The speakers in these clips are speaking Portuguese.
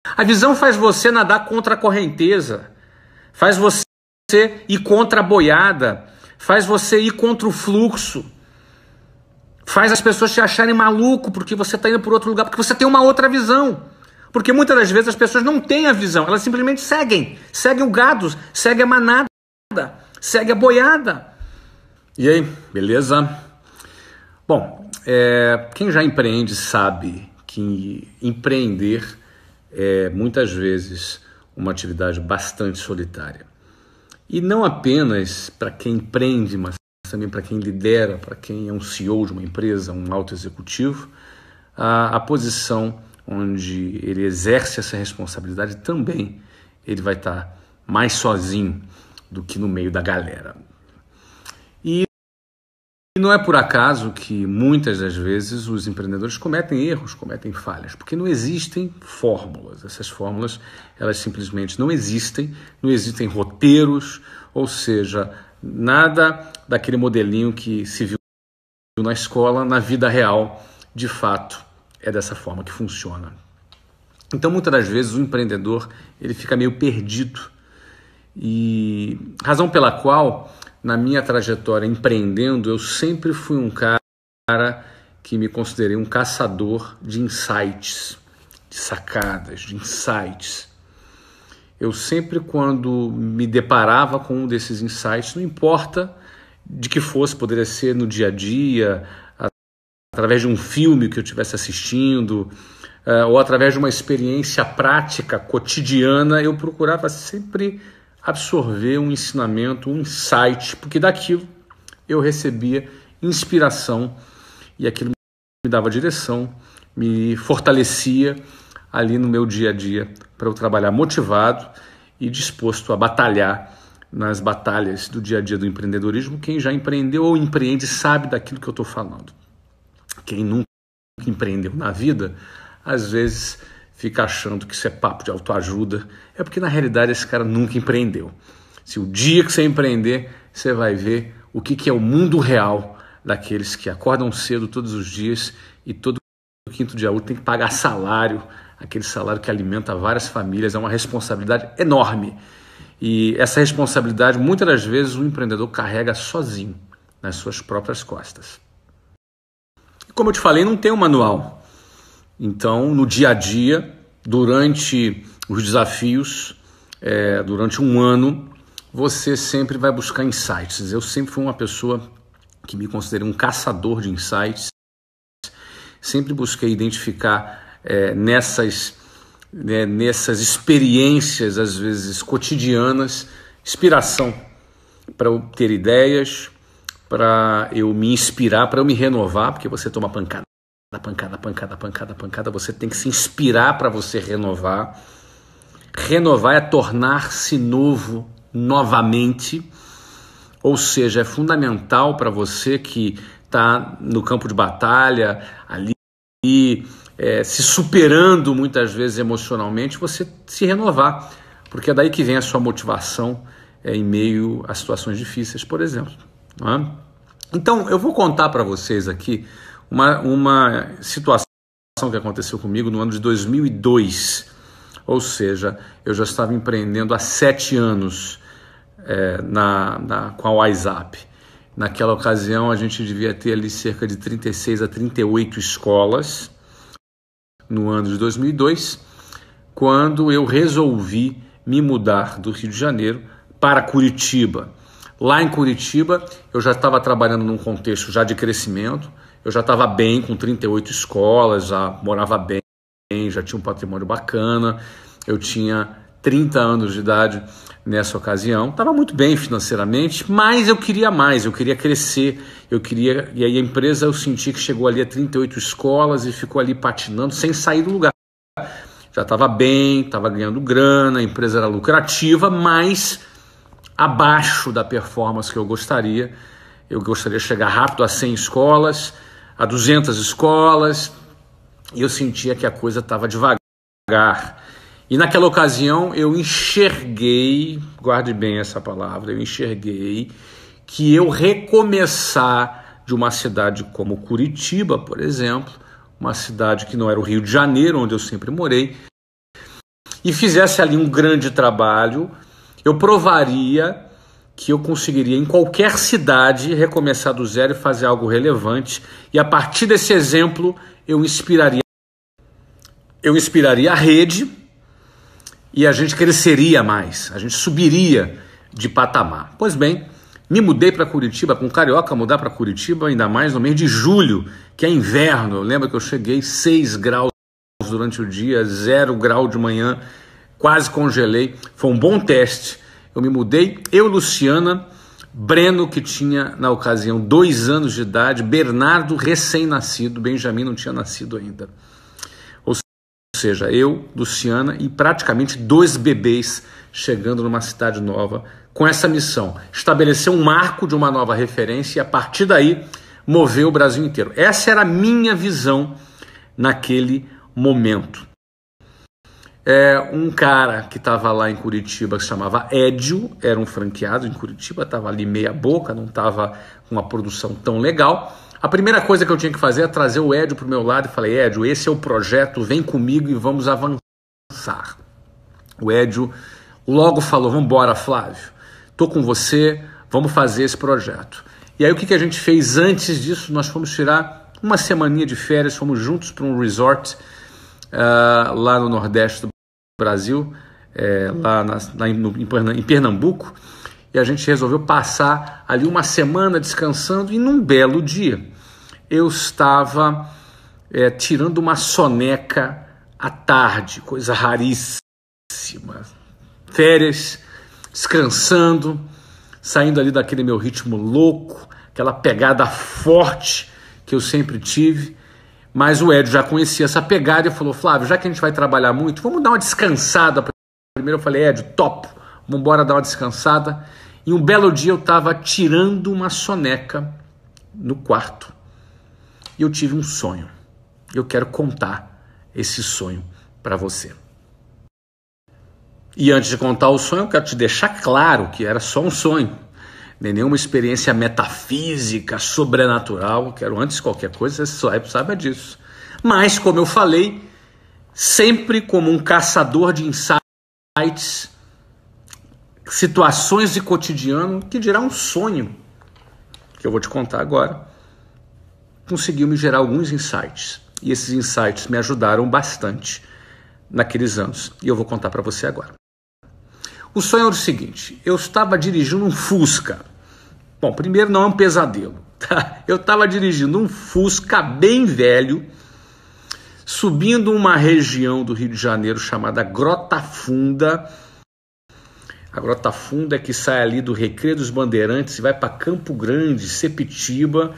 A visão faz você nadar contra a correnteza, faz você ir contra a boiada, faz você ir contra o fluxo, faz as pessoas te acharem maluco porque você está indo por outro lugar, porque você tem uma outra visão. Porque muitas das vezes as pessoas não têm a visão, elas simplesmente seguem o gado, seguem a manada, seguem a boiada. E aí, beleza? Bom, quem já empreende sabe que empreender é muitas vezes uma atividade bastante solitária. E não apenas para quem empreende, mas também para quem lidera, para quem é um CEO de uma empresa, um alto executivo, a posição onde ele exerce essa responsabilidade também ele vai estar mais sozinho do que no meio da galera. E não é por acaso que muitas das vezes os empreendedores cometem erros, cometem falhas, porque não existem fórmulas. Essas fórmulas, elas simplesmente não existem roteiros, ou seja, nada daquele modelinho que se viu na escola, na vida real, de fato, é dessa forma que funciona. Então, muitas das vezes, o empreendedor ele fica meio perdido. E razão pela qual, na minha trajetória empreendendo, eu sempre fui um cara que me considerei um caçador de insights, de sacadas, de insights. Eu sempre, quando me deparava com um desses insights, não importa de que fosse, poderia ser no dia a dia, através de um filme que eu estivesse assistindo, ou através de uma experiência prática, cotidiana, eu procurava sempre absorver um ensinamento, um insight, porque daquilo eu recebia inspiração e aquilo me dava direção, me fortalecia ali no meu dia a dia para eu trabalhar motivado e disposto a batalhar nas batalhas do dia a dia do empreendedorismo. Quem já empreendeu ou empreende sabe daquilo que eu estou falando. Quem nunca empreendeu na vida, às vezes fica achando que isso é papo de autoajuda, é porque na realidade esse cara nunca empreendeu. Se o dia que você empreender, você vai ver o que é o mundo real daqueles que acordam cedo todos os dias e todo quinto dia útil tem que pagar salário, aquele salário que alimenta várias famílias, é uma responsabilidade enorme. E essa responsabilidade, muitas das vezes, o empreendedor carrega sozinho, nas suas próprias costas. Como eu te falei, não tem um manual. Então, no dia a dia, durante os desafios, durante um ano, você sempre vai buscar insights. Eu sempre fui uma pessoa que me considerei um caçador de insights. Sempre busquei identificar nessas experiências, às vezes cotidianas, inspiração para eu ter ideias, para eu me inspirar, para eu me renovar, porque você toma pancada, você tem que se inspirar para você renovar. Renovar é tornar-se novo novamente, ou seja, é fundamental para você que está no campo de batalha, ali se superando muitas vezes emocionalmente, você se renovar, porque é daí que vem a sua motivação em meio a situações difíceis, por exemplo. Não é? Então, eu vou contar para vocês aqui uma situação que aconteceu comigo no ano de 2002, ou seja, eu já estava empreendendo há 7 anos com a WhatsApp. Naquela ocasião, a gente devia ter ali cerca de 36 a 38 escolas, no ano de 2002, quando eu resolvi me mudar do Rio de Janeiro para Curitiba. Lá em Curitiba, eu já estava trabalhando num contexto já de crescimento, eu já estava bem com 38 escolas, já morava bem, já tinha um patrimônio bacana, eu tinha 30 anos de idade nessa ocasião, estava muito bem financeiramente, mas eu queria mais, eu queria crescer, e aí a empresa eu senti que chegou ali a 38 escolas e ficou ali patinando sem sair do lugar. Já estava bem, estava ganhando grana, a empresa era lucrativa, mas abaixo da performance que eu gostaria de chegar rápido a 100 escolas, a 200 escolas, e eu sentia que a coisa estava devagar. E naquela ocasião eu enxerguei, guarde bem essa palavra, eu enxerguei que eu recomeçar de uma cidade como Curitiba, por exemplo, uma cidade que não era o Rio de Janeiro, onde eu sempre morei, e fizesse ali um grande trabalho, eu provaria que eu conseguiria em qualquer cidade recomeçar do zero e fazer algo relevante, e a partir desse exemplo eu inspiraria a rede e a gente cresceria mais, a gente subiria de patamar. Pois bem, me mudei para Curitiba, com carioca mudar para Curitiba, ainda mais no mês de julho, que é inverno. Eu lembro que eu cheguei 6 graus durante o dia, 0 grau de manhã, quase congelei, foi um bom teste. Eu me mudei, eu, Luciana, Breno, que tinha na ocasião 2 anos de idade, Bernardo, recém-nascido, Benjamin não tinha nascido ainda. Ou seja, eu, Luciana e praticamente 2 bebês chegando numa cidade nova com essa missão, estabelecer um marco de uma nova referência e a partir daí mover o Brasil inteiro. Essa era a minha visão naquele momento. Um cara que estava lá em Curitiba, que se chamava Édio, era um franqueado em Curitiba, estava ali meia boca, não estava com uma produção tão legal. A primeira coisa que eu tinha que fazer é trazer o Édio para o meu lado e falei, Édio, esse é o projeto, vem comigo e vamos avançar. O Édio logo falou, vamos embora, Flávio, estou com você, vamos fazer esse projeto. E aí o que a gente fez antes disso? Nós fomos tirar uma semaninha de férias, fomos juntos para um resort lá no Nordeste do Brasil, em Pernambuco, e a gente resolveu passar ali uma semana descansando, e num belo dia eu estava tirando uma soneca à tarde, coisa raríssima, férias, descansando, saindo ali daquele meu ritmo louco, aquela pegada forte que eu sempre tive. Mas o Édio já conhecia essa pegada e falou, Flávio, já que a gente vai trabalhar muito, vamos dar uma descansada. Primeiro eu falei, Édio, topo, vamos embora dar uma descansada. E um belo dia eu estava tirando uma soneca no quarto. E eu tive um sonho. Eu quero contar esse sonho para você. E antes de contar o sonho, eu quero te deixar claro que era só um sonho. Nem nenhuma experiência metafísica, sobrenatural. Quero antes de qualquer coisa, você saiba disso. Mas, como eu falei, sempre como um caçador de insights, situações de cotidiano, que dirá um sonho, que eu vou te contar agora, conseguiu me gerar alguns insights. E esses insights me ajudaram bastante naqueles anos. E eu vou contar para você agora. O sonho era o seguinte, eu estava dirigindo um Fusca. Bom, primeiro não é um pesadelo, tá? Eu estava dirigindo um Fusca bem velho, subindo uma região do Rio de Janeiro chamada Grota Funda. A Grota Funda é que sai ali do Recreio dos Bandeirantes e vai para Campo Grande, Sepitiba,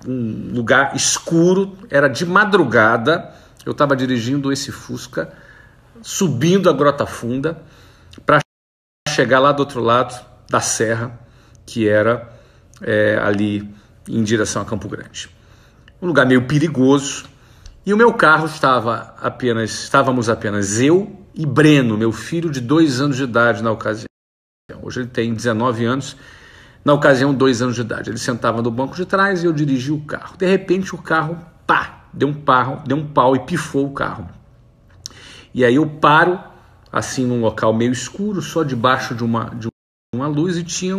um lugar escuro. Era de madrugada, eu estava dirigindo esse Fusca, subindo a Grota Funda, para chegar lá do outro lado da serra, que era ali em direção a Campo Grande. Um lugar meio perigoso, e o meu carro estávamos apenas eu e Breno, meu filho de 2 anos de idade na ocasião. Hoje ele tem 19 anos, na ocasião 2 anos de idade. Ele sentava no banco de trás e eu dirigia o carro. De repente o carro, deu um pau e pifou o carro. E aí eu paro, assim, num local meio escuro, só debaixo de uma luz, e tinha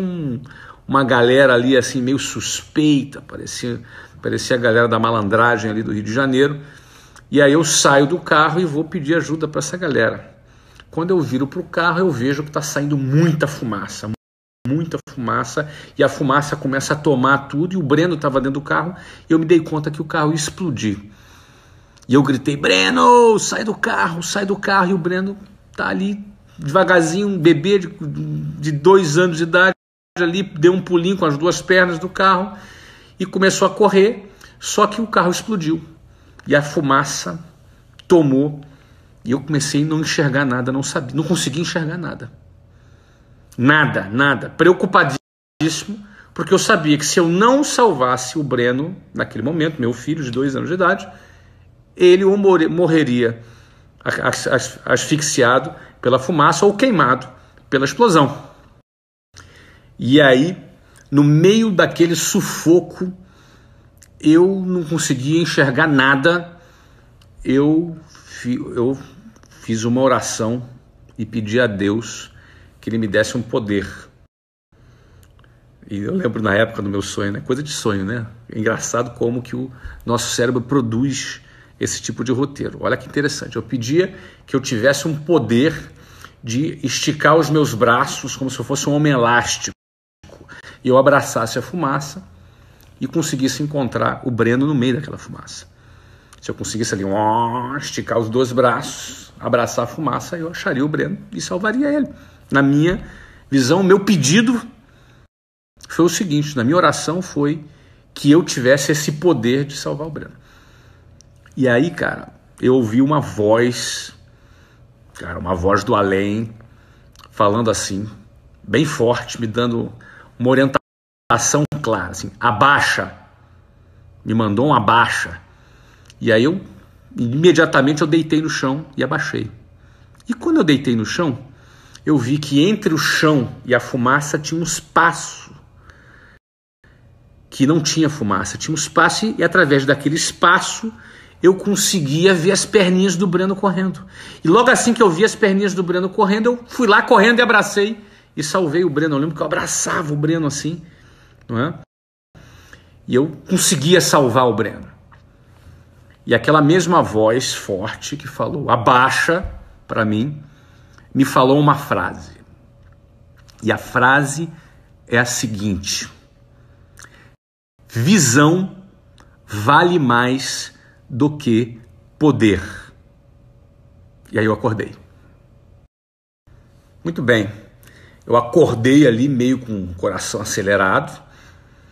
uma galera ali, assim, meio suspeita, parecia a galera da malandragem ali do Rio de Janeiro. E aí eu saio do carro e vou pedir ajuda para essa galera. Quando eu viro para o carro, eu vejo que está saindo muita fumaça, e a fumaça começa a tomar tudo, e o Breno estava dentro do carro, e eu me dei conta que o carro ia explodir. E eu gritei, Breno, sai do carro, e o Breno tá ali devagarzinho, um bebê de 2 anos de idade ali, deu um pulinho com as 2 pernas do carro e começou a correr, só que o carro explodiu e a fumaça tomou e eu comecei a não enxergar nada, não conseguia enxergar nada, preocupadíssimo, porque eu sabia que se eu não salvasse o Breno naquele momento, meu filho de 2 anos de idade, ele ou morreria asfixiado pela fumaça ou queimado pela explosão. E aí, no meio daquele sufoco, eu não conseguia enxergar nada, eu fiz uma oração e pedi a Deus que Ele me desse um poder. E eu lembro na época do meu sonho, né? Coisa de sonho, né? É engraçado como que o nosso cérebro produz esse tipo de roteiro. Olha que interessante. Eu pedia que eu tivesse um poder de esticar os meus braços como se eu fosse um homem elástico. E eu abraçasse a fumaça e conseguisse encontrar o Breno no meio daquela fumaça. Se eu conseguisse ali esticar os dois braços, abraçar a fumaça, eu acharia o Breno e salvaria ele. Na minha visão, o meu pedido foi o seguinte, na minha oração foi que eu tivesse esse poder de salvar o Breno. E aí, cara, eu ouvi uma voz, uma voz do além, falando assim, bem forte, me dando uma orientação clara, assim, abaixa. Me mandou um abaixa. E aí imediatamente eu deitei no chão e abaixei. E quando eu deitei no chão, eu vi que entre o chão e a fumaça tinha um espaço que não tinha fumaça, tinha um espaço e através daquele espaço eu conseguia ver as perninhas do Breno correndo. E logo assim que eu vi as perninhas do Breno correndo, eu fui lá correndo e abracei e salvei o Breno. Eu lembro que eu abraçava o Breno assim, não é? E eu conseguia salvar o Breno. E aquela mesma voz forte que falou abaixa para mim, me falou uma frase. E a frase é a seguinte: visão vale mais do que poder. E aí eu acordei. Muito bem. Eu acordei ali meio com o coração acelerado,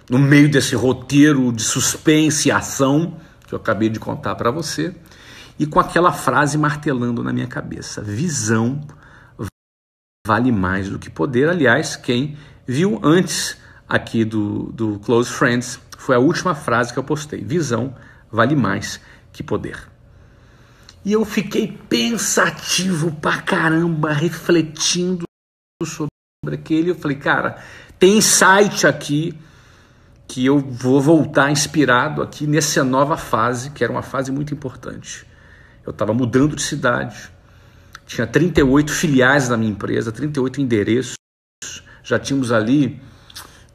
no meio desse roteiro de suspense e ação que eu acabei de contar para você, e com aquela frase martelando na minha cabeça: visão vale mais do que poder. Aliás, quem viu antes aqui do Close Friends, foi a última frase que eu postei: visão vale mais que poder. E eu fiquei pensativo pra caramba, refletindo sobre aquele. Eu falei, cara, tem insight aqui que eu vou voltar inspirado aqui nessa nova fase, que era uma fase muito importante. Eu estava mudando de cidade, tinha 38 filiais da minha empresa, 38 endereços, já tínhamos ali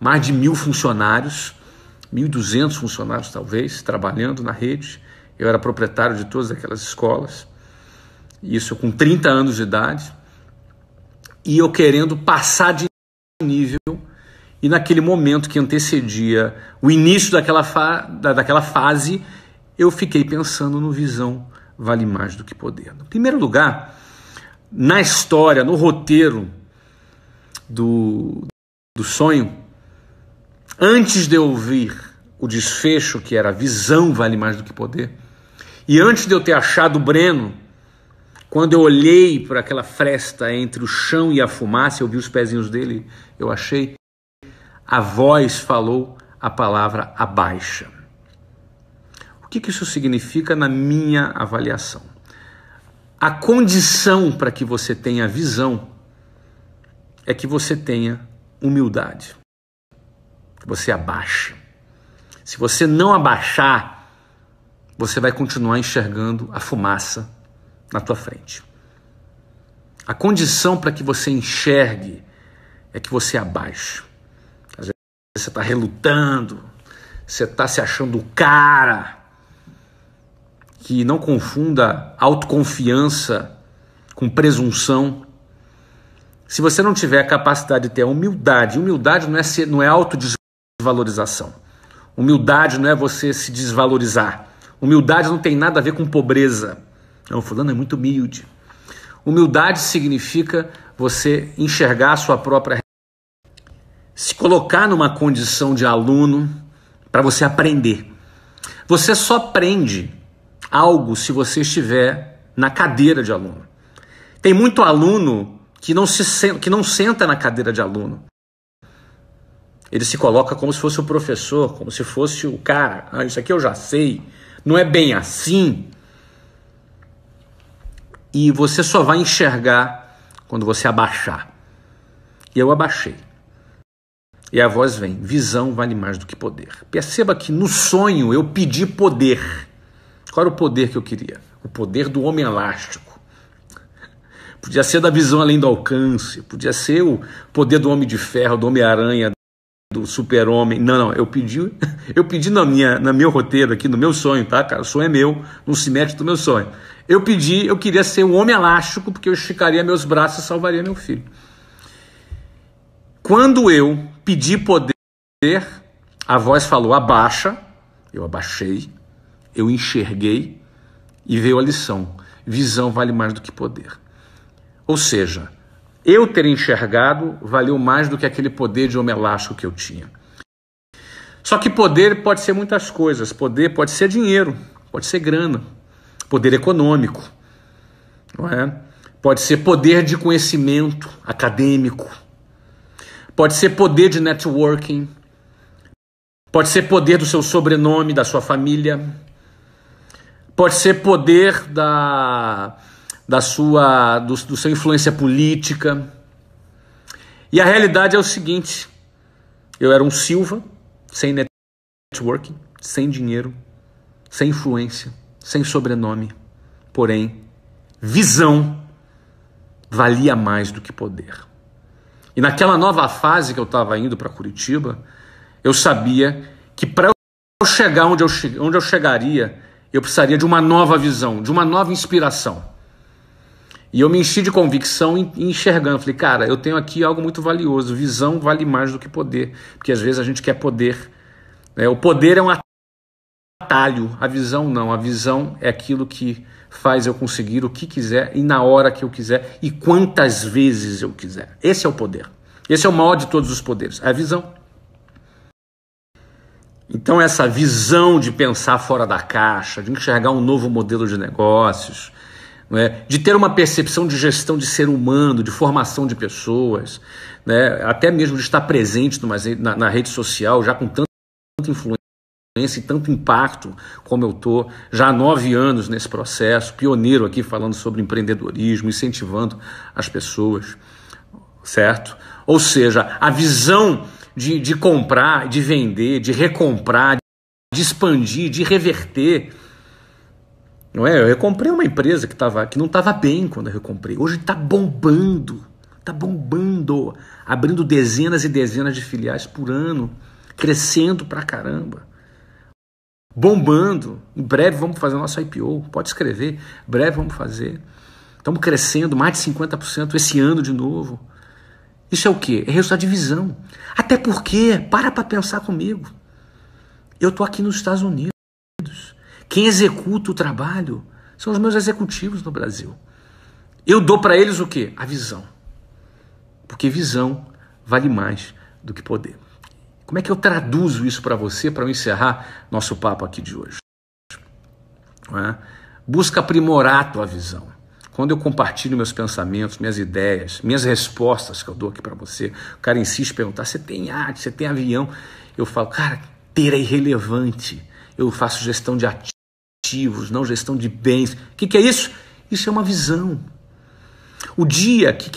mais de 1.000 funcionários, 1.200 funcionários talvez, trabalhando na rede. Eu era proprietário de todas aquelas escolas, isso com 30 anos de idade, e eu querendo passar de nível. E naquele momento que antecedia o início daquela fase, eu fiquei pensando no visão vale mais do que poder. No primeiro lugar, na história, no roteiro do sonho, antes de eu ouvir o desfecho, que era visão vale mais do que poder, e antes de eu ter achado o Breno, quando eu olhei por aquela fresta entre o chão e a fumaça, eu vi os pezinhos dele, eu achei, a voz falou a palavra abaixa. O que isso significa na minha avaliação? A condição para que você tenha visão é que você tenha humildade. Que você abaixe. Se você não abaixar, você vai continuar enxergando a fumaça na tua frente. A condição para que você enxergue é que você abaixe. Às vezes você está relutando, você está se achando o cara. Que não confunda autoconfiança com presunção. Se você não tiver a capacidade de ter a humildade não é autodesvalorização. Humildade não é você se desvalorizar. Humildade não tem nada a ver com pobreza. Não, fulano é muito humilde. Humildade significa você enxergar a sua própria realidade. Se colocar numa condição de aluno para você aprender. Você só aprende algo se você estiver na cadeira de aluno. Tem muito aluno que não senta na cadeira de aluno. Ele se coloca como se fosse o professor, como se fosse o cara. Ah, isso aqui eu já sei. Não é bem assim. E você só vai enxergar quando você abaixar. E eu abaixei. E a voz vem: visão vale mais do que poder. Perceba que no sonho eu pedi poder. Qual era o poder que eu queria? O poder do homem elástico. podia ser da visão além do alcance, podia ser o poder do Homem de Ferro, do Homem-Aranha, do Super-Homem. Não, eu pedi na meu roteiro aqui, no meu sonho, tá, cara? O sonho é meu, não se mete do meu sonho. Eu queria ser um homem elástico, porque eu esticaria meus braços e salvaria meu filho. Quando eu pedi poder, a voz falou, abaixa, eu abaixei, eu enxerguei e veio a lição. Visão vale mais do que poder. Ou seja, eu ter enxergado valeu mais do que aquele poder de homem elástico que eu tinha. Só que poder pode ser muitas coisas. Poder pode ser dinheiro, pode ser grana, poder econômico, não é? Pode ser poder de conhecimento acadêmico, pode ser poder de networking, pode ser poder do seu sobrenome, da sua família, pode ser poder do seu influência política. E a realidade é o seguinte, eu era um Silva, sem networking, sem dinheiro, sem influência, sem sobrenome, porém, visão valia mais do que poder. E naquela nova fase que eu estava indo para Curitiba, eu sabia que para eu chegar onde eu chegaria, eu precisaria de uma nova visão, de uma nova inspiração. E eu me enchi de convicção enxergando. Falei, cara, eu tenho aqui algo muito valioso. Visão vale mais do que poder. Porque às vezes a gente quer poder. Né? O poder é um atalho. A visão não. A visão é aquilo que faz eu conseguir o que quiser e na hora que eu quiser e quantas vezes eu quiser. Esse é o poder. Esse é o maior de todos os poderes. É a visão. Então essa visão de pensar fora da caixa, de enxergar um novo modelo de negócios, né, de ter uma percepção de gestão de ser humano, de formação de pessoas, né, até mesmo de estar presente na rede social, já com tanta influência e tanto impacto como eu estou, já há 9 anos nesse processo, pioneiro aqui falando sobre empreendedorismo, incentivando as pessoas, certo? Ou seja, a visão de comprar, de vender, de recomprar, de expandir, de reverter. Não é? Eu recomprei uma empresa que não estava bem quando eu recomprei. Hoje está bombando, abrindo dezenas e dezenas de filiais por ano, crescendo pra caramba, bombando. Em breve vamos fazer o nosso IPO, pode escrever, em breve vamos fazer. Estamos crescendo mais de 50% esse ano de novo. Isso é o quê? É resultado de visão. Até porque, para pensar comigo, eu estou aqui nos Estados Unidos. Quem executa o trabalho são os meus executivos no Brasil. Eu dou para eles o quê? A visão. Porque visão vale mais do que poder. Como é que eu traduzo isso para você, para eu encerrar nosso papo aqui de hoje? Não é? Busca aprimorar a tua visão. Quando eu compartilho meus pensamentos, minhas ideias, minhas respostas que eu dou aqui para você, o cara insiste em perguntar, você tem arte, você tem avião? Eu falo, cara, ter é irrelevante. Eu faço gestão de ativos, não gestão de bens. O que é isso? Isso é uma visão. O dia que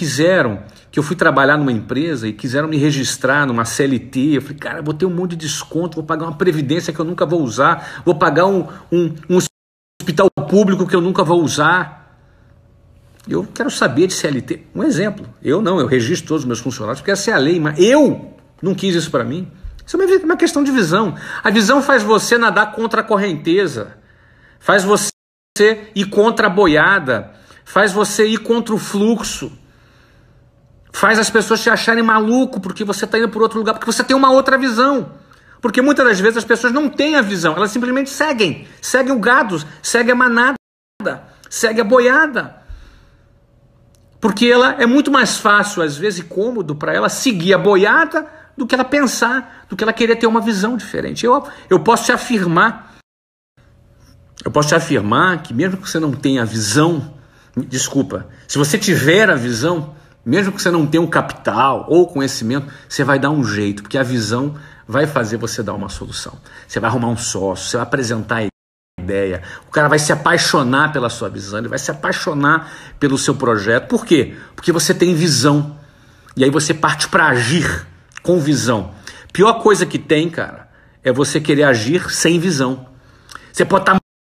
eu fui trabalhar numa empresa e quiseram me registrar numa CLT, eu falei, cara, vou ter um monte de desconto, vou pagar uma previdência que eu nunca vou usar, vou pagar um hospital público que eu nunca vou usar. Eu quero saber de CLT. Um exemplo, eu registro todos os meus funcionários, porque essa é a lei, mas eu não quis isso para mim. Isso é uma questão de visão. A visão faz você nadar contra a correnteza, faz você ir contra a boiada, faz você ir contra o fluxo, faz as pessoas te acharem maluco porque você está indo por outro lugar, porque você tem uma outra visão. Porque muitas das vezes as pessoas não têm a visão, elas simplesmente seguem o gado, seguem a manada, seguem a boiada. Porque ela é muito mais fácil, às vezes, e cômodo para ela seguir a boiada do que ela pensar, do que ela querer ter uma visão diferente. Eu posso te afirmar que mesmo que você não tenha a visão, se você tiver a visão, mesmo que você não tenha um capital ou conhecimento, você vai dar um jeito, porque a visão vai fazer você dar uma solução. Você vai arrumar um sócio, você vai apresentar a ideia, o cara vai se apaixonar pela sua visão, ele vai se apaixonar pelo seu projeto. Por quê? Porque você tem visão. E aí você parte para agir com visão. Pior coisa que tem, cara, é você querer agir sem visão. Você pode estar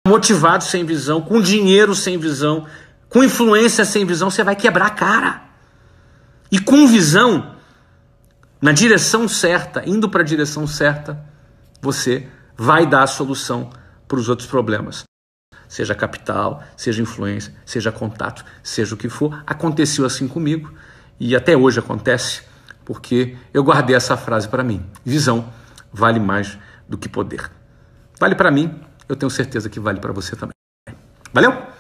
motivado sem visão, com dinheiro sem visão, Com influência sem visão, você vai quebrar a cara. E com visão, na direção certa, indo para a direção certa, você vai dar a solução para os outros problemas. Seja capital, seja influência, seja contato, seja o que for. Aconteceu assim comigo e até hoje acontece, porque eu guardei essa frase para mim. Visão vale mais do que poder. Vale para mim, eu tenho certeza que vale para você também. Valeu?